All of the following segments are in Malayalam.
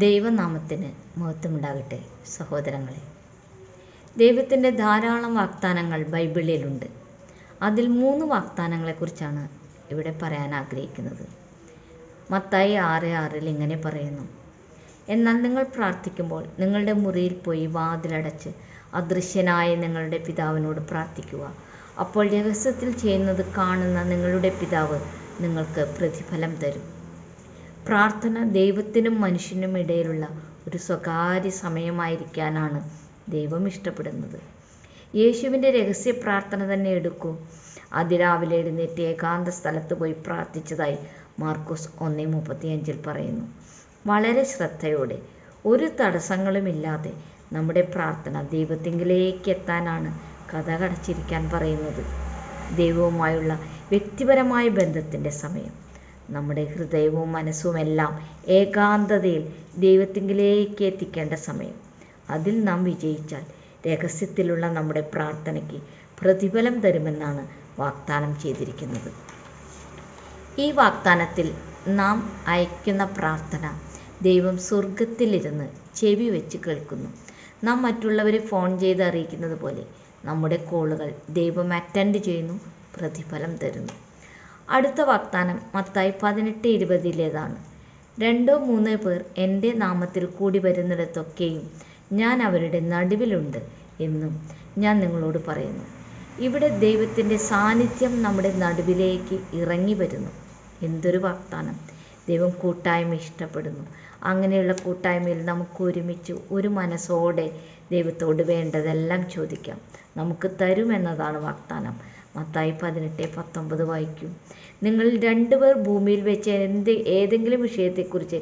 ദൈവനാമത്തിന് മഹത്വമുണ്ടാകട്ടെ. സഹോദരങ്ങളെ, ദൈവത്തിൻ്റെ ധാരാളം വാഗ്ദാനങ്ങൾ ബൈബിളിലുണ്ട്. അതിൽ 3 വാഗ്ദാനങ്ങളെക്കുറിച്ചാണ് ഇവിടെ പറയാൻ ആഗ്രഹിക്കുന്നത്. മത്തായി 6:6 ഇങ്ങനെ പറയുന്നു: എന്നാൽ നിങ്ങൾ പ്രാർത്ഥിക്കുമ്പോൾ നിങ്ങളുടെ മുറിയിൽ പോയി വാതിലടച്ച് അദൃശ്യനായ നിങ്ങളുടെ പിതാവിനോട് പ്രാർത്ഥിക്കുക. അപ്പോൾ രഹസ്യത്തിൽ ചെയ്യുന്നത് കാണുന്ന നിങ്ങളുടെ പിതാവ് നിങ്ങൾക്ക് പ്രതിഫലം തരും. പ്രാർത്ഥന ദൈവത്തിനും മനുഷ്യനും ഇടയിലുള്ള ഒരു സ്വകാര്യ സമയമായിരിക്കാനാണ് ദൈവം ഇഷ്ടപ്പെടുന്നത്. യേശുവിൻ്റെ രഹസ്യ പ്രാർത്ഥന തന്നെ എടുക്കൂ. അതിരാവിലെ എഴുന്നേറ്റ് ഏകാന്ത സ്ഥലത്ത് പോയി പ്രാർത്ഥിച്ചതായി മാർക്കോസ് 1:35 പറയുന്നു. വളരെ ശ്രദ്ധയോടെ ഒരു തടസ്സങ്ങളുമില്ലാതെ നമ്മുടെ പ്രാർത്ഥന ദൈവത്തിങ്കിലേക്ക് എത്താനാണ് കതകടച്ചിരിക്കാൻ പറയുന്നത്. ദൈവവുമായുള്ള വ്യക്തിപരമായ ബന്ധത്തിൻ്റെ സമയം, നമ്മുടെ ഹൃദയവും മനസ്സുമെല്ലാം ഏകാന്തതയിൽ ദൈവത്തിങ്കിലേക്ക് എത്തിക്കേണ്ട സമയം. അതിൽ നാം വിജയിച്ചാൽ രഹസ്യത്തിലുള്ള നമ്മുടെ പ്രാർത്ഥനയ്ക്ക് പ്രതിഫലം തരുമെന്നാണ് വാഗ്ദാനം ചെയ്തിരിക്കുന്നത്. ഈ വാഗ്ദാനത്തിൽ നാം അയക്കുന്ന പ്രാർത്ഥന ദൈവം സ്വർഗത്തിലിരുന്ന് ചെവി വെച്ച് കേൾക്കുന്നു. നാം മറ്റുള്ളവരെ ഫോൺ ചെയ്ത് അറിയിക്കുന്നത് പോലെ നമ്മുടെ കോളുകൾ ദൈവം അറ്റൻഡ് ചെയ്യുന്നു, പ്രതിഫലം തരുന്നു. അടുത്ത വാഗ്ദാനം മത്തായി 18:20 2 3 പേർ എൻ്റെ നാമത്തിൽ കൂടി വരുന്നിടത്തൊക്കെയും ഞാൻ അവരുടെ നടുവിലുണ്ട് എന്നും ഞാൻ നിങ്ങളോട് പറയുന്നു. ഇവിടെ ദൈവത്തിൻ്റെ സാന്നിധ്യം നമ്മുടെ നടുവിലേക്ക് ഇറങ്ങി വരുന്നു. എന്തൊരു വാഗ്ദാനം! ദൈവം കൂട്ടായ്മ ഇഷ്ടപ്പെടുന്നു. അങ്ങനെയുള്ള കൂട്ടായ്മയിൽ നമുക്ക് ഒരുമിച്ച് ഒരു മനസ്സോടെ ദൈവത്തോട് വേണ്ടതെല്ലാം ചോദിക്കാം. നമുക്ക് തരുമെന്നതാണ് വാഗ്ദാനം. മത്തായി 18:19 വായിക്കും: നിങ്ങളിൽ 2 പേർ ഭൂമിയിൽ വെച്ച് ഏതെങ്കിലും വിഷയത്തെക്കുറിച്ച്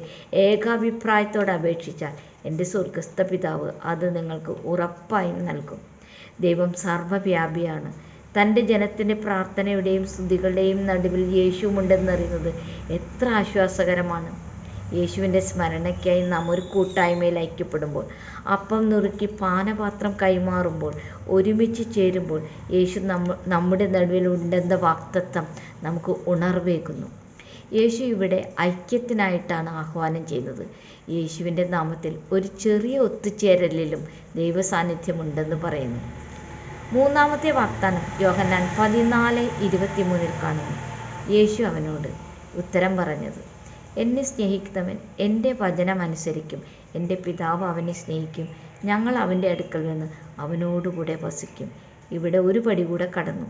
ഏകാഭിപ്രായത്തോടെ അപേക്ഷിച്ചാൽ എൻ്റെ സ്വർഗസ്ഥ പിതാവ് അത് നിങ്ങൾക്ക് ഉറപ്പായും നൽകും. ദൈവം സർവ്വവ്യാപിയാണ്. തൻ്റെ ജനത്തിൻ്റെ പ്രാർത്ഥനയുടെയും സ്തുതികളുടെയും നടുവിൽ യേശുവുമുണ്ടെന്നറിയുന്നത് എത്ര ആശ്വാസകരമാണ്! യേശുവിൻ്റെ സ്മരണയ്ക്കായി നാം ഒരു കൂട്ടായ്മയിൽ ഐക്യപ്പെടുമ്പോൾ, അപ്പം നുറുക്കി പാനപാത്രം കൈമാറുമ്പോൾ, ഒരുമിച്ച് ചേരുമ്പോൾ യേശു നമ്മുടെ നടുവിൽ ഉണ്ടെന്ന വാഗ്ദത്തം നമുക്ക് ഉണർവേകുന്നു. യേശു ഇവിടെ ഐക്യത്തിനായിട്ടാണ് ആഹ്വാനം ചെയ്യുന്നത്. യേശുവിൻ്റെ നാമത്തിൽ ഒരു ചെറിയ ഒത്തുചേരലിലും ദൈവസാന്നിധ്യമുണ്ടെന്ന് പറയുന്നു. 3ാമത്തെ വാഗ്ദാനം യോഹന്നാൻ 14:23 കാണുന്നു. യേശു അവനോട് ഉത്തരം പറഞ്ഞത്: എന്നെ സ്നേഹിക്കുന്നവൻ എൻ്റെ വചനം അനുസരിക്കും. എൻ്റെ പിതാവ് അവനെ സ്നേഹിക്കും. ഞങ്ങൾ അവൻ്റെ അടുക്കൽ നിന്ന് അവനോടുകൂടെ വസിക്കും. ഇവിടെ ഒരു പടി കൂടെ കടന്നു.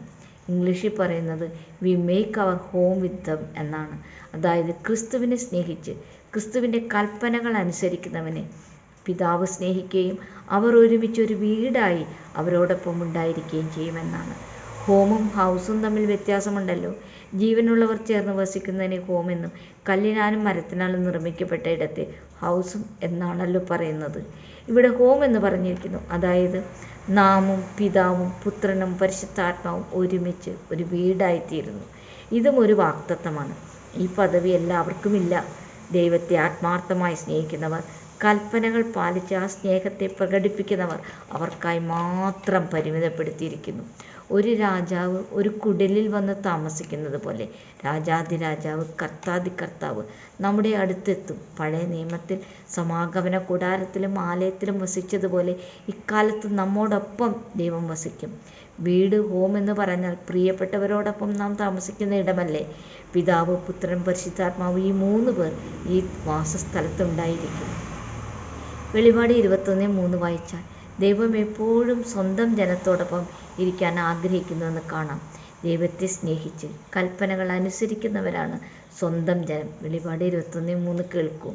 ഇംഗ്ലീഷിൽ പറയുന്നത് we make our home with them എന്നാണ്. അതായത് ക്രിസ്തുവിനെ സ്നേഹിച്ച് ക്രിസ്തുവിൻ്റെ കൽപ്പനകൾ അനുസരിക്കുന്നവനെ പിതാവ് സ്നേഹിക്കുകയും അവർ ഒരുമിച്ച് ഒരു വീടായി അവരോടൊപ്പം ഉണ്ടായിരിക്കുകയും ചെയ്യുമെന്നാണ്. ഹോമും ഹൗസും തമ്മിൽ വ്യത്യാസമുണ്ടല്ലോ. ജീവനുള്ളവർ ചേർന്ന് വസിക്കുന്നതിന് ഹോം എന്നും കല്ലിനാലും മരത്തിനാലും നിർമ്മിക്കപ്പെട്ട ഇടത്തെ ഹൗസും എന്നാണല്ലോ പറയുന്നത്. ഇവിടെ ഹോം എന്ന് പറഞ്ഞിരിക്കുന്നു. അതായത് നാമും പിതാവും പുത്രനും പരിശുദ്ധാത്മാവും ഒരുമിച്ച് ഒരു വീടായിത്തീരുന്നു. ഇതും ഒരു വാഗ്ദത്തമാണ്. ഈ പദവി എല്ലാവർക്കുമില്ല. ദൈവത്തെ ആത്മാർത്ഥമായി സ്നേഹിക്കുന്നവർ, കൽപ്പനകൾ പാലിച്ച് ആ സ്നേഹത്തെ പ്രകടിപ്പിക്കുന്നവർ അവർക്കായി മാത്രം പരിമിതപ്പെടുത്തിയിരിക്കുന്നു. ഒരു രാജാവ് ഒരു കുടിലിൽ വന്ന് താമസിക്കുന്നത് പോലെ രാജാധിരാജാവ് കർത്താധികർത്താവ് നമ്മുടെ അടുത്തെത്തും. പഴയ നിയമത്തിൽ സമാഗമന കൂടാരത്തിലും ആലയത്തിലും വസിച്ചതുപോലെ ഇക്കാലത്ത് നമ്മോടൊപ്പം ദൈവം വസിക്കും. വീട്, ഹോം എന്ന് പറഞ്ഞാൽ പ്രിയപ്പെട്ടവരോടൊപ്പം നാം താമസിക്കുന്ന ഇടമല്ലേ? പിതാവ്, പുത്രൻ, പരിശുദ്ധാത്മാവ് ഈ 3 പേർ ഈ വാസസ്ഥലത്തുണ്ടായിരിക്കും. വെളിപാട് 21:3 വായിച്ചാൽ ദൈവം എപ്പോഴും സ്വന്തം ജനത്തോടൊപ്പം ഇരിക്കാൻ ആഗ്രഹിക്കുന്നുവെന്ന് കാണാം. ദൈവത്തെ സ്നേഹിച്ച് കൽപ്പനകൾ അനുസരിക്കുന്നവരാണ് സ്വന്തം ജനം. വെളിപാട് 21:3 കേൾക്കൂ.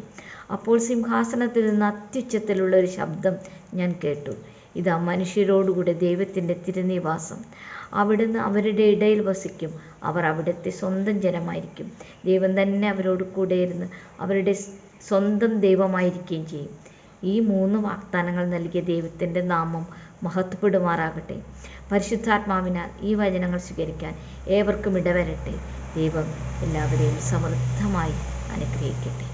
അപ്പോൾ സിംഹാസനത്തിൽ നിന്ന് അത്യുച്ചത്തിലുള്ള ഒരു ശബ്ദം ഞാൻ കേട്ടു: ഇതാ മനുഷ്യരോടുകൂടെ ദൈവത്തിൻ്റെ തിരുനിവാസം. അവിടുന്ന് അവരുടെ ഇടയിൽ വസിക്കും. അവർ അവിടുത്തെ സ്വന്തം ജനമായിരിക്കും. ദൈവം തന്നെ അവരോട് കൂടെ ഇരുന്ന് അവരുടെ സ്വന്തം ദൈവമായിരിക്കുകയും ചെയ്യും. ഈ 3 വാഗ്ദാനങ്ങൾ നൽകിയ ദൈവത്തിൻ്റെ നാമം മഹത്വപ്പെടുമാറാകട്ടെ. പരിശുദ്ധാത്മാവിനാൽ ഈ വചനങ്ങൾ സ്വീകരിക്കാൻ ഏവർക്കും ഇടവരട്ടെ. ദൈവം എല്ലാവരെയും സമൃദ്ധമായി അനുഗ്രഹിക്കട്ടെ.